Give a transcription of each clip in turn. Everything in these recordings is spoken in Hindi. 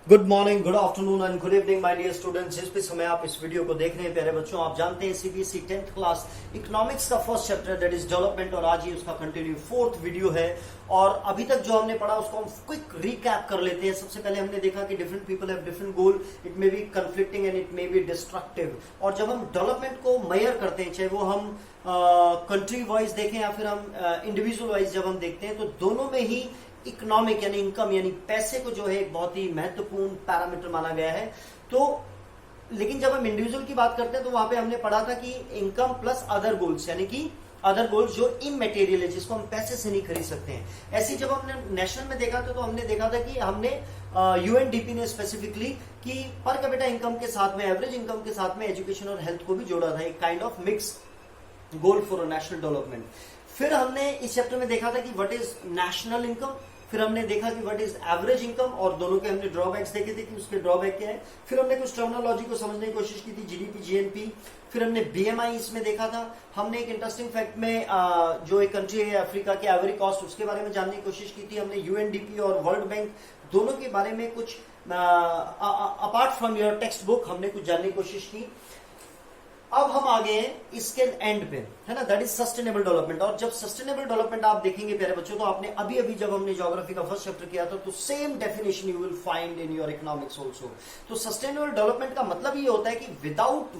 Good morning, good afternoon and good evening my dear students. जिस भी समय आप इस वीडियो को देख रहे हैं प्यारे बच्चों, आप जानते हैं सीबीएसई 10th क्लास इकोनॉमिक्स का first chapter that is development, और आज ही उसका कंटिन्यू फोर्थ वीडियो है। और अभी तक जो हमने पढ़ा उसको हम क्विक रिकैप कर लेते हैं। सबसे पहले हमने देखा कि different people have different goal, it may be conflicting and it may be destructive. और जब हम डेवलपमेंट को मेजर करते हैं, चाहे वो हम कंट्री वाइज देखें या फिर हम इंडिविजुअल वाइज जब हम देखते हैं, तो दोनों में ही इकोनॉमिक यानी इनकम यानी पैसे को जो है एक बहुत ही महत्वपूर्ण पैरामीटर माना गया है। तो लेकिन जब हम इंडिविजुअल की बात करते हैं तो वहां पे हमने पढ़ा था कि इनकम प्लस अदर गोल्स, यानी कि अदर गोल्स जो इमटेरियल है, जिसको हम पैसे से नहीं खरीद सकते हैं। ऐसे जब हमने नेशनल में देखा था तो हमने देखा था कि हमने यूएनडीपी ने स्पेसिफिकली कि पर कैपिटा इनकम के साथ में, एवरेज इनकम के साथ में एजुकेशन और हेल्थ को भी जोड़ा था, एक kind of mix goal for national development. फिर हमने इस चैप्टर में देखा था कि व्हाट इज नेशनल इनकम, फिर हमने देखा कि व्हाट इज एवरेज इनकम, और दोनों के हमने ड्रॉबैक्स देखे थे कि उसके ड्रॉबैक क्या है। फिर हमने कुछ टर्मिनोलॉजी को समझने की कोशिश की थी, जीडीपी, जीएनपी। फिर हमने बीएमआई इसमें देखा था। हमने एक इंटरेस्टिंग फैक्ट में जो एक कंट्री है अफ्रीका की आइवरी कोस्ट, उसके बारे में जानने की कोशिश की थी। हमने यूएनडीपी और वर्ल्ड बैंक दोनों के बारे में कुछ apart from your text book हमने कुछ जानने की कोशिश की। अब हम आ गए हैं इसके एंड पे, है ना, दैट इज सस्टेनेबल डेवलपमेंट। और जब सस्टेनेबल डेवलपमेंट आप देखेंगे प्यारे बच्चों, तो आपने अभी अभी जब हमने ज्योग्राफी का फर्स्ट चैप्टर किया था तो same definition you will find in your economics also. तो सस्टेनेबल डेवलपमेंट का मतलब ये होता है कि without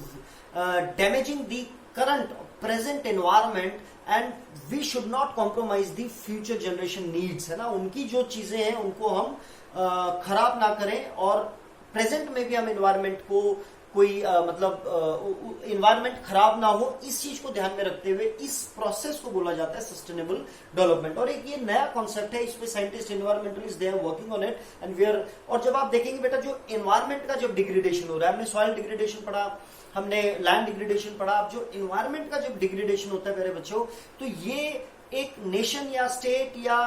damaging the current present environment and we should not compromise the future generation needs, है ना, उनकी जो चीजें हैं उनको हम खराब ना करें, और प्रेजेंट में भी हम एनवायरमेंट को कोई मतलब इन्वायरमेंट खराब ना हो, इस चीज को ध्यान में रखते हुए इस प्रोसेस को बोला जाता है सस्टेनेबल डेवलपमेंट। और एक ये नया कॉन्सेप्ट है, इस पे scientist, environmentalist they are working on it and we are. और जब आप देखेंगे बेटा, जो एनवायरमेंट का जब डिग्रेडेशन हो रहा है, हमने सॉइल डिग्रेडेशन पढ़ा, हमने लैंड डिग्रेडेशन पढ़ा। अब जो एनवायरमेंट का जब डिग्रेडेशन होता है मेरे बच्चों, तो ये एक नेशन या स्टेट या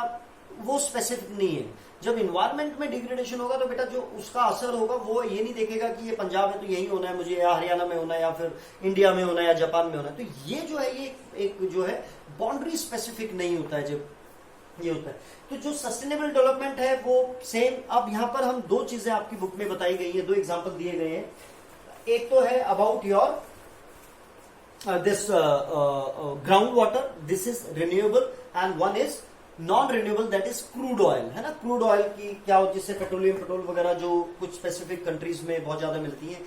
वो स्पेसिफिक नहीं है। जब इन्वायरमेंट में डिग्रेडेशन होगा तो बेटा जो उसका असर होगा वो ये नहीं देखेगा कि ये पंजाब है तो यही होना है मुझे, या हरियाणा में होना है, या फिर इंडिया में होना है, या जापान में होना है। तो ये जो है ये एक जो है बाउंड्री स्पेसिफिक नहीं होता है जब ये होता है। तो जो सस्टेनेबल डेवलपमेंट है वो सेम। अब यहाँ पर हम दो चीजें आपकी बुक में बताई गई है, दो एग्जाम्पल दिए गए हैं। एक तो है about your this ground water, this is renewable, and one is non renewable, that is crude oil, है ना। क्रूड ऑयल की क्या होती है, जिससे पेट्रोल वगैरह जो कुछ स्पेसिफिक कंट्रीज में बहुत ज्यादा मिलती है।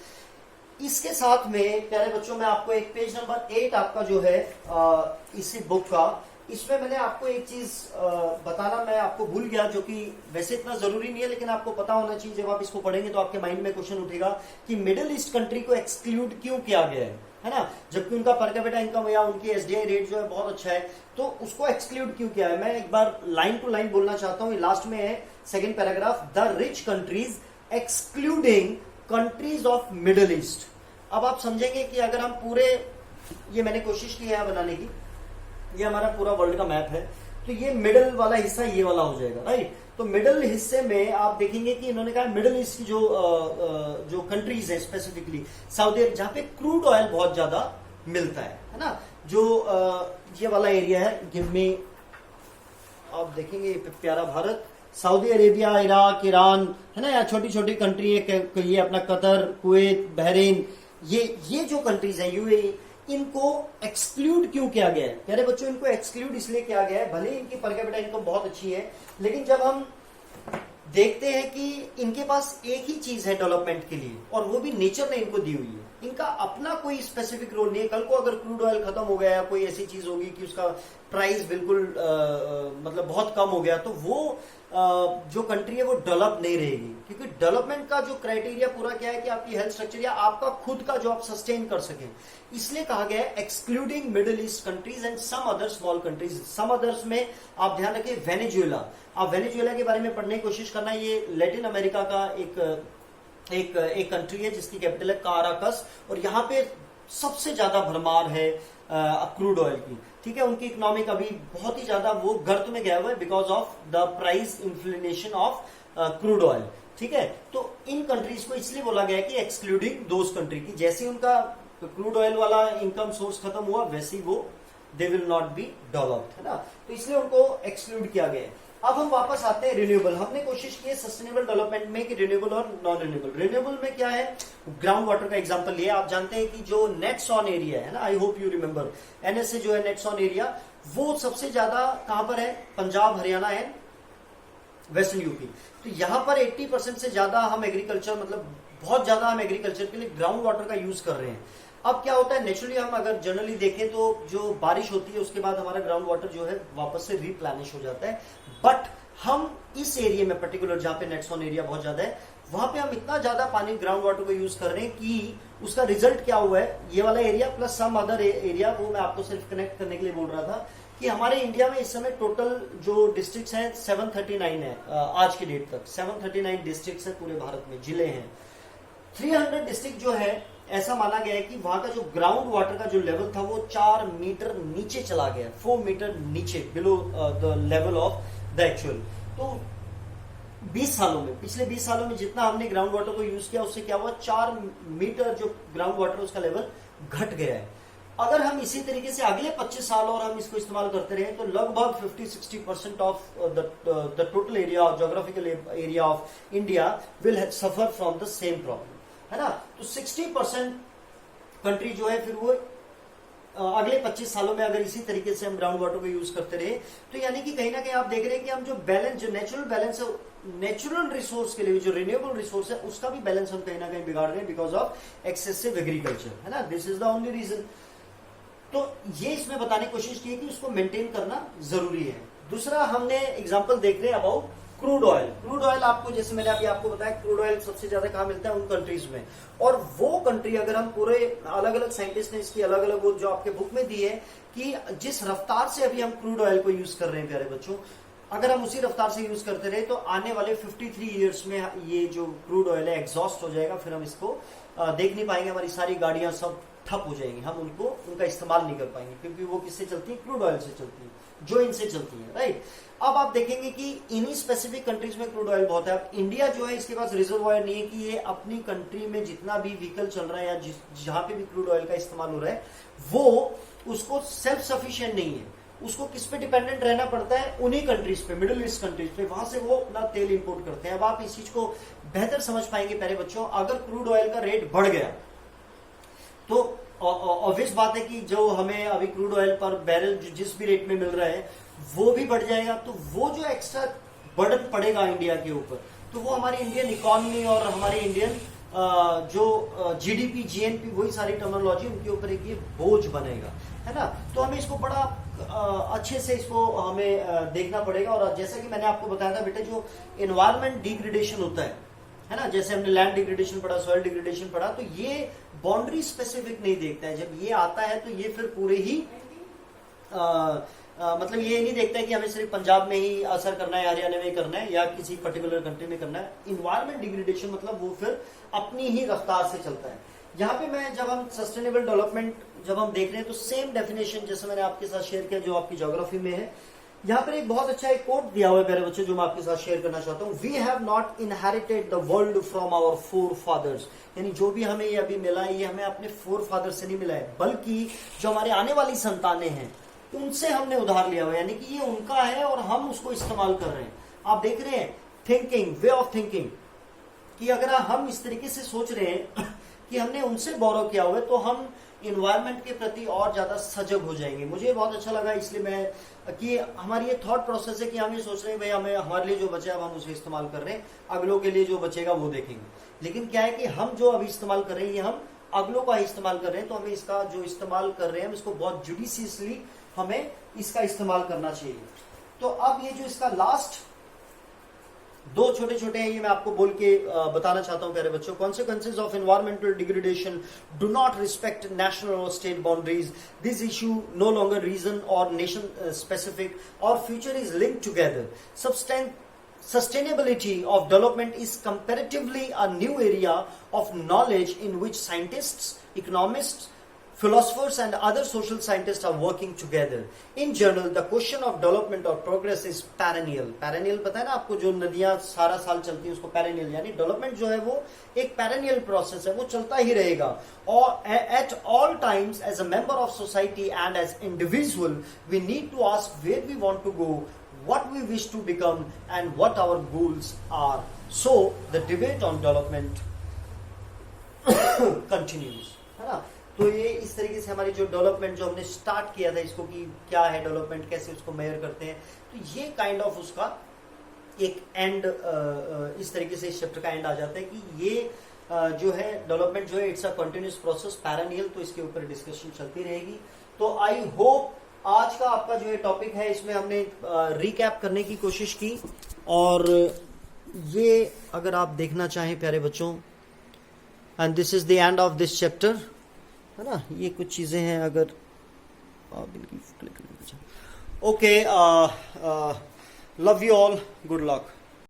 इसके साथ में प्यारे बच्चों में आपको एक पेज नंबर 8 आपका जो है इसी बुक का, इसमें मैंने आपको एक चीज बताना मैं आपको भूल गया, जो कि वैसे इतना जरूरी नहीं है लेकिन आपको पता होना चाहिए। जब आप इसको पढ़ेंगे तो आपके माइंड में क्वेश्चन उठेगा कि मिडिल ईस्ट कंट्री को एक्सक्लूड क्यों किया गया है ना, जबकि उनका पर कैपिटा इनकम या उनकी एसडीआई रेट जो है बहुत अच्छा है, तो उसको एक्सक्लूड क्यों किया है। मैं एक बार लाइन टू लाइन बोलना चाहता हूं, लास्ट में है second paragraph, the rich countries excluding countries of middle east. अब आप समझेंगे कि अगर हम पूरे, ये मैंने कोशिश की है बनाने की, ये हमारा पूरा वर्ल्ड का मैप है, तो ये मिडिल वाला हिस्सा ये वाला हो जाएगा, राइट। तो मिडिल हिस्से में आप देखेंगे कि इन्होंने कहा मिडिल ईस्ट की जो कंट्रीज है स्पेसिफिकली सऊदी, जहां पे क्रूड ऑयल बहुत ज्यादा मिलता है ना, जो ये वाला एरिया है। गिव मी, आप देखेंगे ये प्यारा Bharat, Saudi Arabia, Iraq, Iran, है ना, या छोटी छोटी कंट्री है, ये अपना कतर, कुवैत, बहरीन, ये जो कंट्रीज है, यूएई, इनको एक्सक्लूड क्यों किया गया है प्यारे बच्चों। इनको एक्सक्लूड इसलिए किया गया है, भले इनकी पर कैपिटा इनकम बहुत अच्छी है, लेकिन जब हम देखते हैं कि इनके पास एक ही चीज है डेवलपमेंट के लिए, और वो भी नेचर ने इनको दी हुई है, इनका अपना कोई स्पेसिफिक रोल नहीं है। कल को अगर क्रूड ऑयल खत्म हो गया या कोई ऐसी चीज होगी कि उसका प्राइस बिल्कुल मतलब बहुत कम हो गया, तो वो जो कंट्री है वो डेवलप नहीं रहेगी, क्योंकि डेवलपमेंट का जो क्राइटेरिया पूरा क्या है कि आपकी हेल्थ स्ट्रक्चर या आपका खुद का जो आप सस्टेन कर सकें, इसलिए कहा गया है excluding Middle East countries and some other small countries. Some others में आप ध्यान रखें वेनेजुएला, आप वेनेजुएला के बारे में पढ़ने की कोशिश करना। ये लैटिन अमेरिका का एक कंट्री है जिसकी कैपिटल है काराकस, और यहाँ पे सबसे ज्यादा भरमार है क्रूड ऑयल की, ठीक है। उनकी इकोनॉमिक अभी बहुत ही ज्यादा वो गर्त में गया हुआ है because of the price inflation of crude oil, ठीक है। तो इन कंट्रीज को इसलिए बोला गया है कि एक्सक्लूडिंग दोज कंट्री की, जैसे उनका क्रूड ऑयल वाला इनकम सोर्स खत्म हुआ वैसे ही वो they will not be developed, है ना, तो इसलिए उनको एक्सक्लूड किया गया है। अब हम वापस आते हैं रिन्यूएबल। हमने कोशिश की है सस्टेनेबल डेवलपमेंट में कि रिन्यूएबल और नॉन रिन्यूएबल। रिन्यूएबल में क्या है, ग्राउंड वाटर का एग्जांपल लिया। आप जानते हैं कि जो नेट्स ऑन एरिया है ना, I hope you remember, NSA जो है नेट्स ऑन एरिया, वो सबसे ज्यादा कहां पर है, Punjab, Haryana and western UP. तो यहां पर 80% से ज्यादा हम एग्रीकल्चर, मतलब बहुत ज्यादा हम एग्रीकल्चर के लिए ग्राउंड वाटर का यूज कर रहे हैं। अब क्या होता है, नेचुरली हम अगर जनरली देखें तो जो बारिश होती है उसके बाद हमारा ग्राउंड वाटर जो है वापस से रिप्लेनिश हो जाता है। बट हम इस एरिया में पर्टिकुलर, जहां पे नेट्स ऑन एरिया बहुत ज्यादा है, वहां पे हम इतना ज्यादा पानी ग्राउंड वाटर को यूज कर रहे हैं कि उसका रिजल्ट क्या हुआ है, ये वाला area plus some other area, वो मैं आपको सिर्फ कनेक्ट करने के लिए बोल रहा था कि हमारे इंडिया में इस समय टोटल जो डिस्ट्रिक्ट्स हैं 739 है आज की डेट तक। 739 डिस्ट्रिक्ट्स है पूरे भारत में, जिले हैं। 300 डिस्ट्रिक्ट जो है ऐसा माना गया है कि वहां का जो ग्राउंड वाटर का जो लेवल था वो 4 मीटर नीचे चला गया, 4 मीटर नीचे, below the level of the actual. तो 20 सालों में, पिछले 20 सालों में जितना हमने ग्राउंड वाटर को यूज किया उससे क्या हुआ, 4 मीटर जो ग्राउंड वाटर उसका लेवल घट गया है। अगर हम इसी तरीके से अगले 25 साल और हम इसको इस्तेमाल करते रहे तो लगभग 50-60% of the total area, geographical area of India will suffer from the same problem, है ना। तो 60% कंट्री जो है फिर वो अगले 25 सालों में अगर इसी तरीके से हम ग्राउंड वाटर को यूज करते रहे तो यानी कि कहीं ना कहीं आप देख रहे हैं कि हम जो बैलेंस, जो नेचुरल बैलेंस है, नेचुरल रिसोर्स के लिए जो रिन्यूएबल रिसोर्स है उसका भी बैलेंस हम कहीं ना कहीं बिगाड़ रहे हैं बिकॉज ऑफ एक्सेसिव एग्रीकल्चर, है ना। This is the only reason. तो ये इसमें बताने की कोशिश की है कि उसको मेंटेन करना जरूरी है। दूसरा हमने एग्जांपल देख रहे हैं about crude oil. Crude oil आपको, जैसे मैंने अभी आपको बताया, क्रूड ऑयल सबसे ज्यादा कहां मिलता है, उन कंट्रीज में। और वो कंट्री, अगर हम पूरे अलग अलग साइंटिस्ट ने इसकी अलग अलग वो जो आपके बुक में दी है कि जिस रफ्तार से अभी हम क्रूड ऑयल को यूज कर रहे हैं प्यारे बच्चों, अगर हम उसी रफ्तार से यूज करते रहे तो आने वाले 53 ईयर्स में ये जो क्रूड ऑयल है एग्जॉस्ट हो जाएगा, फिर हम इसको देख नहीं पाएंगे, हमारी सारी गाड़ियां सब ठप हो जाएंगी, हम उनका इस्तेमाल नहीं कर पाएंगे क्योंकि वो किससे चलती है, क्रूड ऑयल से चलती है, जो इनसे चलती है, राइट। अब आप देखेंगे कि इन्हीं स्पेसिफिक कंट्रीज में क्रूड ऑयल बहुत है। अब इंडिया जो है इसके पास रिजर्वायर नहीं है कि ये अपनी कंट्री में जितना भी व्हीकल चल रहा है या जहां पे भी क्रूड ऑयल का इस्तेमाल हो रहा है वो उसको सेल्फ सफिशिएंट नहीं है, उसको किस पे डिपेंडेंट रहना पड़ता है, उन्हीं कंट्रीज पे, मिडिल ईस्ट कंट्रीज पे, वहां से वो अपना तेल इंपोर्ट करते हैं। अब आप इस चीज को बेहतर समझ पाएंगे प्यारे बच्चों, अगर क्रूड ऑयल का रेट बढ़ गया तो ऑब्वियस बात है कि जो हमें अभी क्रूड ऑयल पर बैरल जिस भी रेट में मिल रहा है वो भी बढ़ जाएगा। तो वो जो एक्स्ट्रा बर्डन पड़ेगा इंडिया के ऊपर, तो वो हमारी इंडियन इकोनॉमी और हमारी इंडियन जो जीडीपी, जीएनपी, वही सारी टर्मिनोलॉजी, उनके ऊपर एक ये बोझ बनेगा, है ना। तो हमें इसको बड़ा अच्छे से इसको हमें देखना पड़ेगा। और जैसा कि मैंने आपको बताया था बेटे, जो एनवायरमेंट डिग्रेडेशन होता है ना, जैसे हमने लैंड डिग्रेडेशन पढ़ा, सॉइल डिग्रेडेशन पढ़ा, तो ये बाउंड्री स्पेसिफिक नहीं देखता है। जब ये आता है तो ये फिर पूरे ही मतलब ये नहीं देखता है कि हमें सिर्फ पंजाब में ही असर करना है, हरियाणा में करना है या किसी पर्टिकुलर कंट्री में करना है। इन्वायरमेंट डिग्रेडेशन मतलब वो फिर अपनी ही रफ्तार से चलता है। यहाँ पे मैं, जब हम सस्टेनेबल डेवलपमेंट जब हम देख रहे हैं तो सेम डेफिनेशन जैसे मैंने आपके साथ शेयर किया जो आपकी ज्योग्राफी में है, यहाँ पर एक बहुत अच्छा एक कोट दिया हुआ है मेरे बच्चे, जो मैं आपके साथ शेयर करना चाहता हूँ। We have not inherited the world from our forefathers, यानी जो भी हमें ये अभी मिला है ये हमें अपने फोर फादर से नहीं मिला है, बल्कि जो हमारे आने वाली संतानें हैं उनसे हमने उधार लिया हुआ है, यानी कि ये उनका है और हम उसको इस्तेमाल कर रहे हैं। आप देख रहे हैं थिंकिंग, वे ऑफ थिंकिंग, कि अगर हम इस तरीके से सोच रहे हैं कि हमने उनसे बोरो किया हुआ है तो हम इन्वायरमेंट के प्रति और ज्यादा सजग हो जाएंगे। मुझे बहुत अच्छा लगा इसलिए मैं कि हमारी ये थॉट प्रोसेस है कि हम ये सोच रहे हैं भाई हमें, हमारे लिए जो बचा है हम उसे इस्तेमाल कर रहे हैं, अगलों के लिए जो बचेगा वो देखेंगे। लेकिन क्या है कि हम जो अभी इस्तेमाल कर रहे हैं ये हम अगलों का इस्तेमाल कर रहे हैं, तो हमें इसका जो इस्तेमाल कर रहे हैं हम इसको बहुत जुडिशियसली हमें इसका इस्तेमाल करना चाहिए। तो अब ये जो इसका लास्ट दो छोटे छोटे हैं ये मैं आपको बोल के बताना चाहता हूं प्यारे बच्चों। Consequences of environmental degradation do not respect national or state boundaries, this issue no longer region or nation specific our future is linked together. Sustainability of development is comparatively a new area of knowledge in which scientists, economists, philosophers and other social scientists are working together. In general, the question of development or progress is perennial. Perennial पता है ना आपको, जो नदियां सारा साल चलती हैं उसको perennial, यानी डेवलपमेंट जो है वो एक perennial process है, वो चलता ही रहेगा। और at all times as a member of society and as individual, we need to ask where we want to go, what we wish to become and what our goals are. So the debate on development continues, है ना. तो ये इस तरीके से हमारी जो डेवलपमेंट जो हमने स्टार्ट किया था इसको कि क्या है डेवलपमेंट, कैसे उसको मेजर करते हैं, तो ये काइंड ऑफ उसका एक एंड इस तरीके से इस चैप्टर का एंड आ जाता है कि ये जो है डेवलपमेंट जो है इट्स अ कंटिन्यूअस प्रोसेस पैरेनियल, तो इसके ऊपर डिस्कशन चलती रहेगी. तो आई होप आज का आपका जो है टॉपिक है इसमें हमने रिकैप करने की कोशिश की, और ये अगर आप देखना चाहें प्यारे बच्चों, and this is the end of this chapter, है ना. ये कुछ चीजें हैं, अगर okay, love you all, good luck.